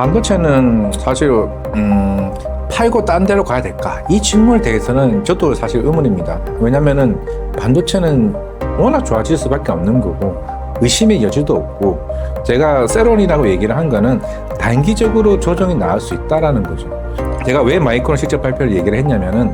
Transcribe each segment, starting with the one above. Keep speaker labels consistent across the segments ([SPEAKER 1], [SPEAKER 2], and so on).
[SPEAKER 1] 반도체는 사실 팔고 딴 데로 가야 될까? 이 질문에 대해서는 저도 사실 의문입니다. 왜냐면은 반도체는 워낙 좋아질 수밖에 없는 거고 의심의 여지도 없고, 제가 세론이라고 얘기를 한 거는 단기적으로 조정이 나올 수 있다라는 거죠. 제가 왜 마이크론 실적 발표를 얘기를 했냐면은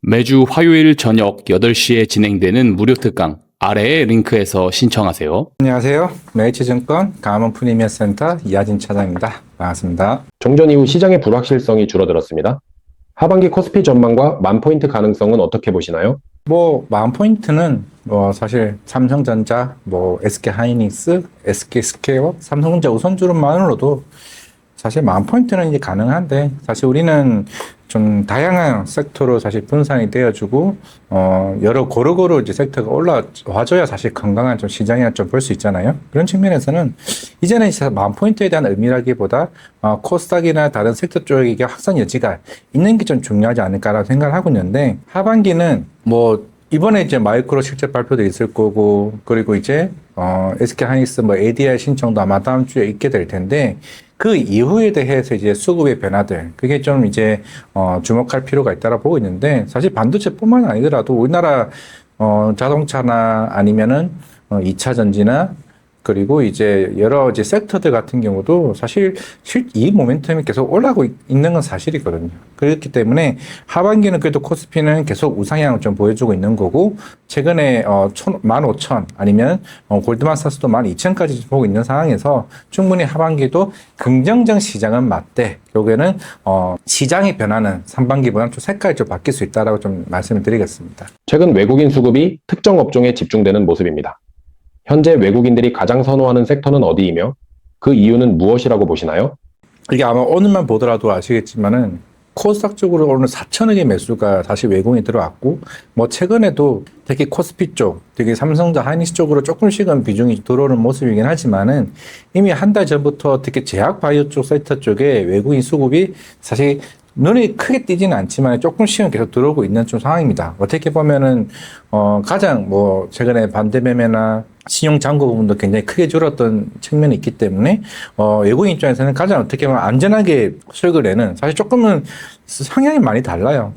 [SPEAKER 2] 매주 화요일 저녁 8시에 진행되는 무료 특강 아래의 링크에서 신청하세요.
[SPEAKER 1] 안녕하세요. 메이츠증권 강화문 프리미어센터 이하진 차장입니다. 반갑습니다.
[SPEAKER 3] 종전 이후 시장의 불확실성이 줄어들었습니다. 하반기 코스피 전망과 만포인트 가능성은 어떻게 보시나요?
[SPEAKER 1] 만포인트는 사실 삼성전자, SK하이닉스, SK스퀘어, 삼성전자 우선주로만으로도 사실 만포인트는 이제 가능한데, 사실 우리는 좀 다양한 섹터로 사실 분산이 되어주고, 여러 고루고루 이제 섹터가 올라와줘야 사실 건강한 좀 시장이나 좀 볼 수 있잖아요. 그런 측면에서는 이제는 만포인트에 대한 의미라기보다, 코스닥이나 다른 섹터 쪽에 확산 여지가 있는 게 좀 중요하지 않을까라고 생각을 하고 있는데, 하반기는 이번에 이제 마이크로 실적 발표도 있을 거고, 그리고 이제, SK하이닉스 ADR 신청도 아마 다음 주에 있게 될 텐데, 그 이후에 대해서 이제 수급의 변화들, 그게 좀 이제, 주목할 필요가 있다고 보고 있는데, 사실 반도체뿐만 아니더라도 우리나라, 자동차나 아니면은, 2차 전지나, 그리고 이제 여러 이제 섹터들 같은 경우도 사실 이 모멘텀이 계속 올라가고 있는 건 사실이거든요. 그렇기 때문에 하반기는 그래도 코스피는 계속 우상향을 좀 보여주고 있는 거고, 최근에 15,000 아니면 골드만삭스도 12,000까지 보고 있는 상황에서 충분히 하반기도 긍정적 시장은 맞되, 결국에는 시장의 변화는 상반기보다는 좀 색깔이 좀 바뀔 수 있다라고 좀 말씀을 드리겠습니다.
[SPEAKER 3] 최근 외국인 수급이 특정 업종에 집중되는 모습입니다. 현재 외국인들이 가장 선호하는 섹터는 어디이며 그 이유는 무엇이라고 보시나요?
[SPEAKER 1] 이게 아마 오늘만 보더라도 아시겠지만은 코스닥 쪽으로 오늘 4천억의 매수가 다시 외국인이 들어왔고, 최근에도 특히 코스피 쪽, 특히 삼성전자 하이닉스 쪽으로 조금씩은 비중이 들어오는 모습이긴 하지만은 이미 한 달 전부터 특히 제약바이오 쪽 섹터 쪽에 외국인 수급이 사실 눈에 크게 띄지는 않지만 조금씩은 계속 들어오고 있는 좀 상황입니다. 어떻게 보면은, 가장 최근에 반대매매나 신용 잔고 부분도 굉장히 크게 줄었던 측면이 있기 때문에, 외국인 입장에서는 가장 어떻게 보면 안전하게 수익을 내는, 사실 조금은 성향이 많이 달라요.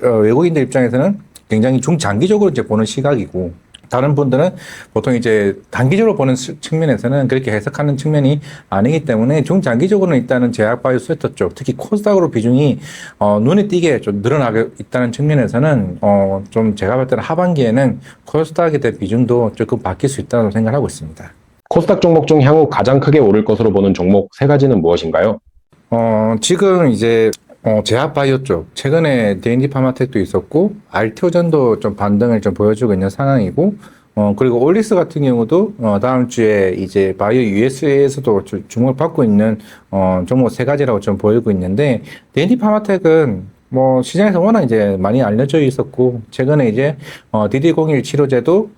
[SPEAKER 1] 외국인들 입장에서는 굉장히 중장기적으로 이제 보는 시각이고, 다른 분들은 보통 이제 단기적으로 보는 측면에서는 그렇게 해석하는 측면이 아니기 때문에 중장기적으로는 일단은 제약바이오 섹터 쪽, 특히 코스닥으로 비중이 눈에 띄게 좀 늘어나고 있다는 측면에서는 좀 제가 볼 때는 하반기에는 코스닥에 대한 비중도 조금 바뀔 수 있다고 생각하고 있습니다.
[SPEAKER 3] 코스닥 종목 중 향후 가장 크게 오를 것으로 보는 종목 3가지는 무엇인가요?
[SPEAKER 1] 지금 이제 제약바이오 쪽, 최근에 D&D 파마텍도 있었고, 알테오전도 좀 반등을 좀 보여주고 있는 상황이고, 그리고 올리스 같은 경우도, 다음 주에 이제 바이오 US에서도 주목을 받고 있는, 종목 3가지라고 좀 보이고 있는데, D&D 파마텍은 시장에서 워낙 이제 많이 알려져 있었고, 최근에 이제, DD01 치료제도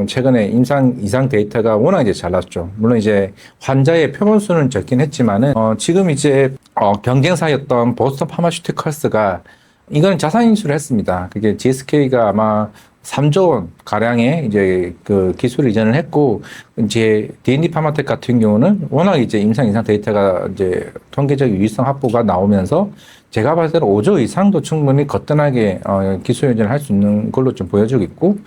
[SPEAKER 1] 최근에 이상 데이터가 워낙 이제 잘 났죠. 물론 이제 환자의 표본 수는 적긴 했지만은, 지금 이제, 경쟁사였던 보스턴 파마슈티컬스가 이거는 자산 인수를 했습니다. 그게 GSK가 아마 3조 원 가량의 이제 그 기술 이전을 했고, 이제 D&D 파마텍 같은 경우는 워낙 이제 이상 데이터가 이제 통계적 유의성 확보가 나오면서 제가 봤을 때는 5조 이상도 충분히 거뜬하게 기술 이전을 할 수 있는 걸로 좀 보여주고 있고,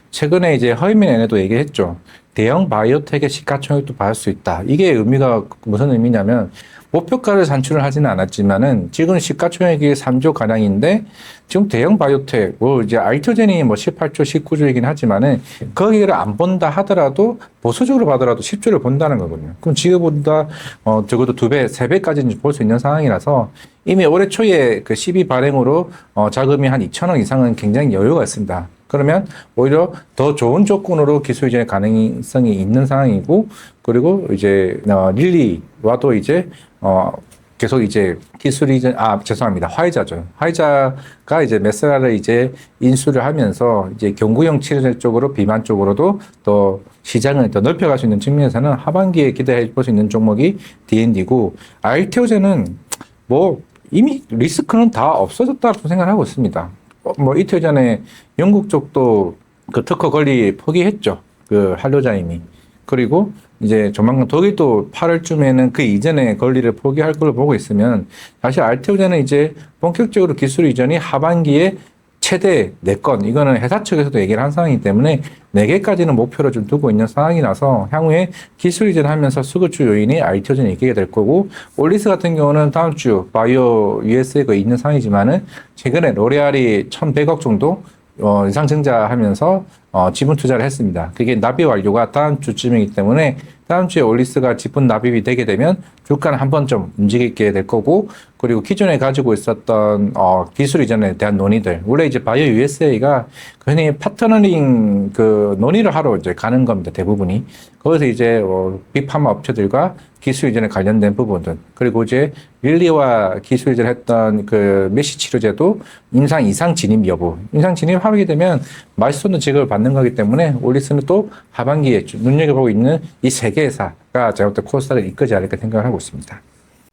[SPEAKER 1] 최근에 이제 허이민 엔에도 얘기했죠. 대형 바이오텍의 시가총액도 받을 수 있다. 이게 의미가 무슨 의미냐면, 목표가를 산출을 하지는 않았지만은 지금 시가총액이 3조 가량인데, 지금 대형 바이오텍, 이제 알트젠이 18조, 19조이긴 하지만은 거기를 안 본다 하더라도 보수적으로 봐더라도 10조를 본다는 거거든요. 그럼 지금보다 적어도 2배, 3배까지는 볼 수 있는 상황이라서 이미 올해 초에 그 12 발행으로 자금이 한 2천억 이상은 굉장히 여유가 있습니다. 그러면 오히려 더 좋은 조건으로 기술 이전의 가능성이 있는 상황이고, 그리고 이제 릴리와도 이제 계속 이제 기술 이전, 죄송합니다. 화이자죠. 화이자가 이제 메스라를 이제 인수를 하면서 이제 경구용 치료제 쪽으로 비만 쪽으로도 더 시장을 더 넓혀갈 수 있는 측면에서는 하반기에 기대해 볼 수 있는 종목이 D&D고, 알테오제는 이미 리스크는 다 없어졌다고 생각하고 있습니다. 이틀 전에 영국 쪽도 그 특허 권리 포기했죠. 그 한로자임이. 그리고 이제 조만간 독일도 8월쯤에는 그 이전에 권리를 포기할 걸로 보고 있으면 사실 알테오젠은 이제 본격적으로 기술 이전이 하반기에 최대 4건, 이거는 회사 측에서도 얘기를 한 상황이기 때문에 4개까지는 목표로 좀 두고 있는 상황이라서 향후에 기술 이전하면서 수급주 요인이 알테오젠이 있게 될 거고, 올리스 같은 경우는 다음 주 바이오 USA가 있는 상황이지만은 최근에 로레알이 1,100억 정도 이상 증자하면서 지분 투자를 했습니다. 그게 납입 완료가 다음 주쯤이기 때문에 다음 주에 올리스가 지분 납입이 되게 되면 주가는 한번 좀 움직이게 될 거고, 그리고 기존에 가지고 있었던 기술 이전에 대한 논의들, 원래 이제 바이오 USA가 흔히 파트너링 그 논의를 하러 이제 가는 겁니다, 대부분이. 거기서 이제 빅파마 업체들과 기술 이전에 관련된 부분들, 그리고 이제 릴리와 기술 이전을 했던 그 메시 치료제도 이상 진입 여부, 임상 진입하게 되면 마이스톤도 지급을 받는 거기 때문에 올리스는 또 하반기에 눈여겨보고 있는 이 세 개 회사가 제가 볼 때 코스닥을 이끌지 않을까 생각을 하고 있습니다.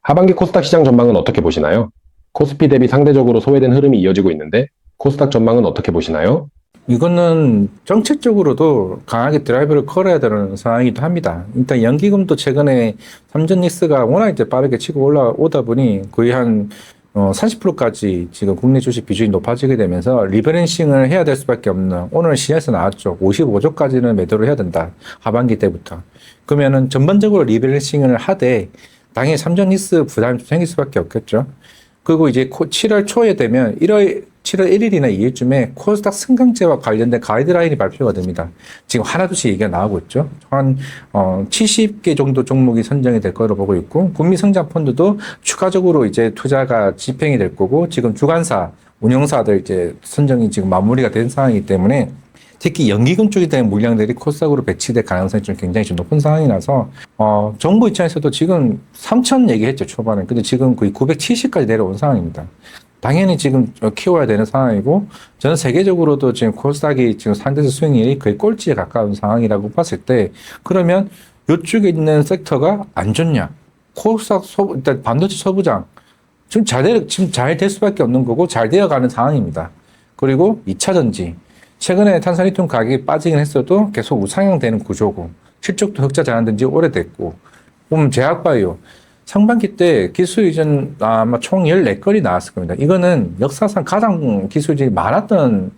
[SPEAKER 3] 하반기 코스닥 시장 전망은 어떻게 보시나요? 코스피 대비 상대적으로 소외된 흐름이 이어지고 있는데 코스닥 전망은 어떻게 보시나요?
[SPEAKER 1] 이거는 정책적으로도 강하게 드라이브를 걸어야 되는 상황이기도 합니다. 일단 연기금도 최근에 삼전닉스가 워낙 이제 빠르게 치고 올라오다 보니 거의 한 30%까지 지금 국내 주식 비중이 높아지게 되면서 리밸런싱을 해야 될 수밖에 없는, 오늘 시에서 나왔죠. 55조까지는 매도를 해야 된다. 하반기 때부터. 그러면은 전반적으로 리밸런싱을 하되 당연히 삼전닉스 부담이 좀 생길 수밖에 없겠죠. 그리고 이제 7월 초에 되면 7월 1일이나 2일쯤에 코스닥 승강제와 관련된 가이드라인이 발표가 됩니다. 지금 하나둘씩 얘기가 나오고 있죠. 한 70개 정도 종목이 선정이 될 거로 보고 있고, 국민성장펀드도 추가적으로 이제 투자가 집행이 될 거고, 지금 주관사, 운영사들 이제 선정이 지금 마무리가 된 상황이기 때문에 특히 연기금 쪽에 대한 물량들이 코스닥으로 배치될 가능성이 좀 굉장히 좀 높은 상황이라서 정부 입장에서도 지금 3,000 얘기했죠, 초반에. 근데 지금 거의 970까지 내려온 상황입니다. 당연히 지금 키워야 되는 상황이고, 저는 세계적으로도 지금 코스닥이 지금 상대적 수익률이 거의 꼴찌에 가까운 상황이라고 봤을 때, 그러면 이쪽에 있는 섹터가 안 좋냐? 코스닥 일단 반도체 소부장 지금 잘 될 수밖에 없는 거고 잘 되어가는 상황입니다. 그리고 2차 전지, 최근에 탄산리튬 가격이 빠지긴 했어도 계속 우상향되는 구조고, 실적도 흑자 전환된 지 오래됐고, 보면 제약바이오 상반기 때 기술 이전 아마 총 14건이 나왔을 겁니다. 이거는 역사상 가장 기술 이전이 많았던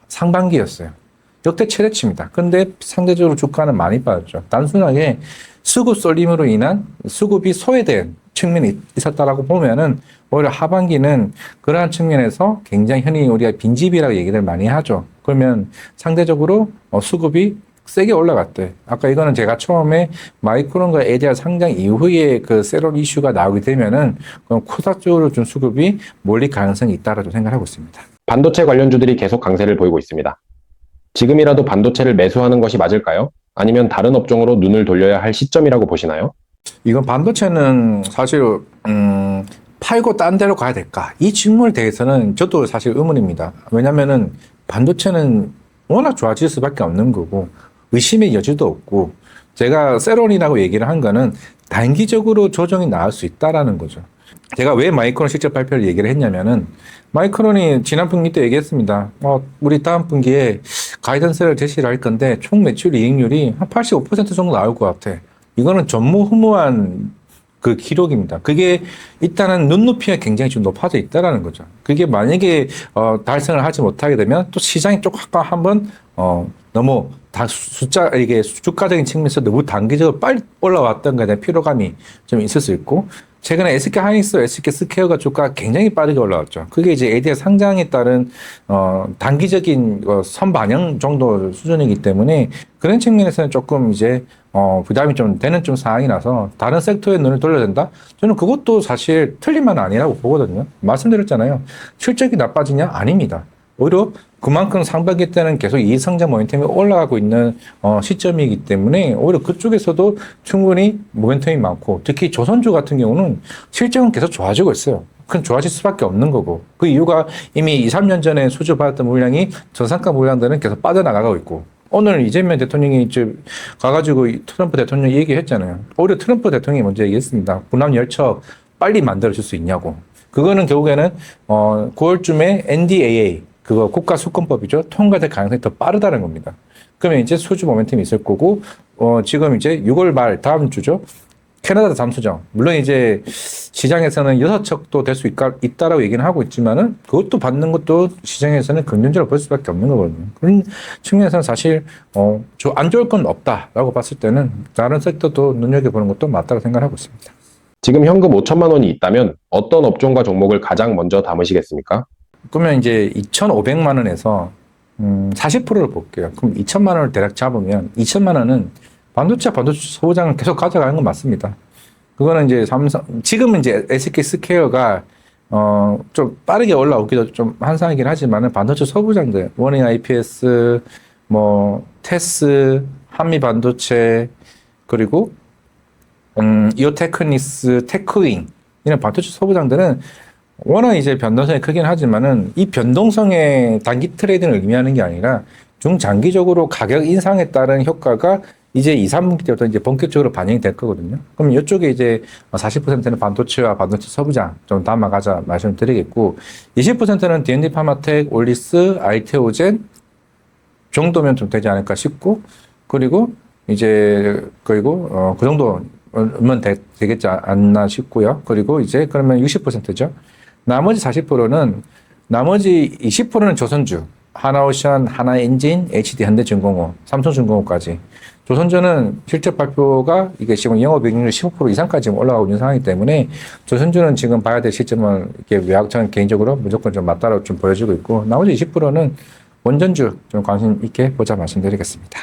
[SPEAKER 1] 상반기였어요. 역대 최대치입니다. 근데 상대적으로 주가는 많이 빠졌죠. 단순하게 수급 쏠림으로 인한 수급이 소외된 측면이 있었다라고 보면은 오히려 하반기는 그러한 측면에서 굉장히 흔히 우리가 빈집이라고 얘기를 많이 하죠. 그러면 상대적으로 수급이 세게 올라갔대. 아까 이거는 제가 처음에 마이크론과 ADR 상장 이후에 그 세론 이슈가 나오게 되면은 코스닥 쪽으로 좀 수급이 몰릴 가능성이 있다라고 생각하고 있습니다.
[SPEAKER 3] 반도체 관련주들이 계속 강세를 보이고 있습니다. 지금이라도 반도체를 매수하는 것이 맞을까요? 아니면 다른 업종으로 눈을 돌려야 할 시점이라고 보시나요?
[SPEAKER 1] 이건 반도체는 사실 팔고 딴 데로 가야 될까? 이 질문에 대해서는 저도 사실 의문입니다. 왜냐면은 반도체는 워낙 좋아질 수밖에 없는 거고 의심의 여지도 없고, 제가 세론이라고 얘기를 한 거는 단기적으로 조정이 나올 수 있다라는 거죠. 제가 왜 마이크론 실적 발표를 얘기를 했냐면은, 마이크론이 지난 분기 때 얘기했습니다. 우리 다음 분기에 가이던스를 제시를 할 건데 총 매출 이익률이 한 85% 정도 나올 것 같아. 이거는 전무후무한 그 기록입니다. 그게 일단은 눈높이가 굉장히 좀 높아져 있다라는 거죠. 그게 만약에 달성을 하지 못하게 되면 또 시장이 조금 한번 너무 이게 주가적인 측면에서 너무 단기적으로 빨리 올라왔던 거에 대한 피로감이 좀 있을 수 있고, 최근에 SK 하이닉스, SK 스퀘어가 주가가 굉장히 빠르게 올라왔죠. 그게 이제 ADR 상장에 따른 단기적인 선반영 정도 수준이기 때문에 그런 측면에서는 조금 이제 부담이 좀 되는 좀 상황이라서 다른 섹터에 눈을 돌려야 된다? 저는 그것도 사실 틀린 말은 아니라고 보거든요. 말씀드렸잖아요. 실적이 나빠지냐? 아닙니다. 오히려 그만큼 상반기 때는 계속 이익 성장 모멘텀이 올라가고 있는 시점이기 때문에 오히려 그쪽에서도 충분히 모멘텀이 많고, 특히 조선주 같은 경우는 실적은 계속 좋아지고 있어요. 그건 좋아질 수밖에 없는 거고, 그 이유가 이미 2, 3년 전에 수주받았던 물량이 저상가 물량들은 계속 빠져나가고 있고, 오늘 이재명 대통령이 이제 가가지고 트럼프 대통령 얘기했잖아요. 오히려 트럼프 대통령이 먼저 얘기했습니다. 군함 열척 빨리 만들어줄 수 있냐고. 그거는 결국에는 9월쯤에 NDAA 그거 국가수권법이죠. 통과될 가능성이 더 빠르다는 겁니다. 그러면 이제 수주 모멘텀이 있을 거고, 지금 이제 6월 말 다음 주죠. 캐나다도 잠수정. 물론 이제 시장에서는 6척도 될 수 있다라고 얘기는 하고 있지만은 그것도 받는 것도 시장에서는 긍정적으로 볼 수밖에 없는 거거든요. 그런 측면에서는 사실, 안 좋을 건 없다라고 봤을 때는 다른 섹터도 눈여겨보는 것도 맞다고 생각하고 있습니다.
[SPEAKER 3] 지금 현금 5천만 원이 있다면 어떤 업종과 종목을 가장 먼저 담으시겠습니까?
[SPEAKER 1] 그러면 이제 2,500만 원에서 40%를 볼게요. 그럼 2천만 원을 대략 잡으면 2천만 원은 반도체 소부장을 계속 가져가는 건 맞습니다. 그거는 이제 지금은 이제 SK 스퀘어가 좀 빠르게 올라오기도 좀 한상이긴 하지만은 반도체 소부장들, 원인 IPS, 뭐 테스, 한미 반도체, 그리고 이오테크니스, 테크윙 이런 반도체 소부장들은 워낙 이제 변동성이 크긴 하지만은 이 변동성의 단기 트레이딩을 의미하는 게 아니라 중장기적으로 가격 인상에 따른 효과가 이제 2, 3분기 때부터 이제 본격적으로 반영이 될 거거든요. 그럼 이쪽에 이제 40%는 반도체와 반도체 소부장 좀 담아가자 말씀을 드리겠고, 20%는 D&D 파마텍, 올리스, 알테오젠 정도면 좀 되지 않을까 싶고, 그리고 그 정도면 되겠지 않나 싶고요. 그리고 이제 그러면 60%죠. 나머지 40%는, 나머지 20%는 조선주, 하나오션, 하나엔진, HD 현대중공업, 삼성중공업까지. 조선주는 실적 발표가 이게 지금 영업이익률 15% 이상까지 올라가고 있는 상황이기 때문에 조선주는 지금 봐야 될 시점은 이렇게 저는 개인적으로 무조건 좀 맞다라고 좀 보여지고 있고, 나머지 20%는 원전주 좀 관심 있게 보자 말씀드리겠습니다.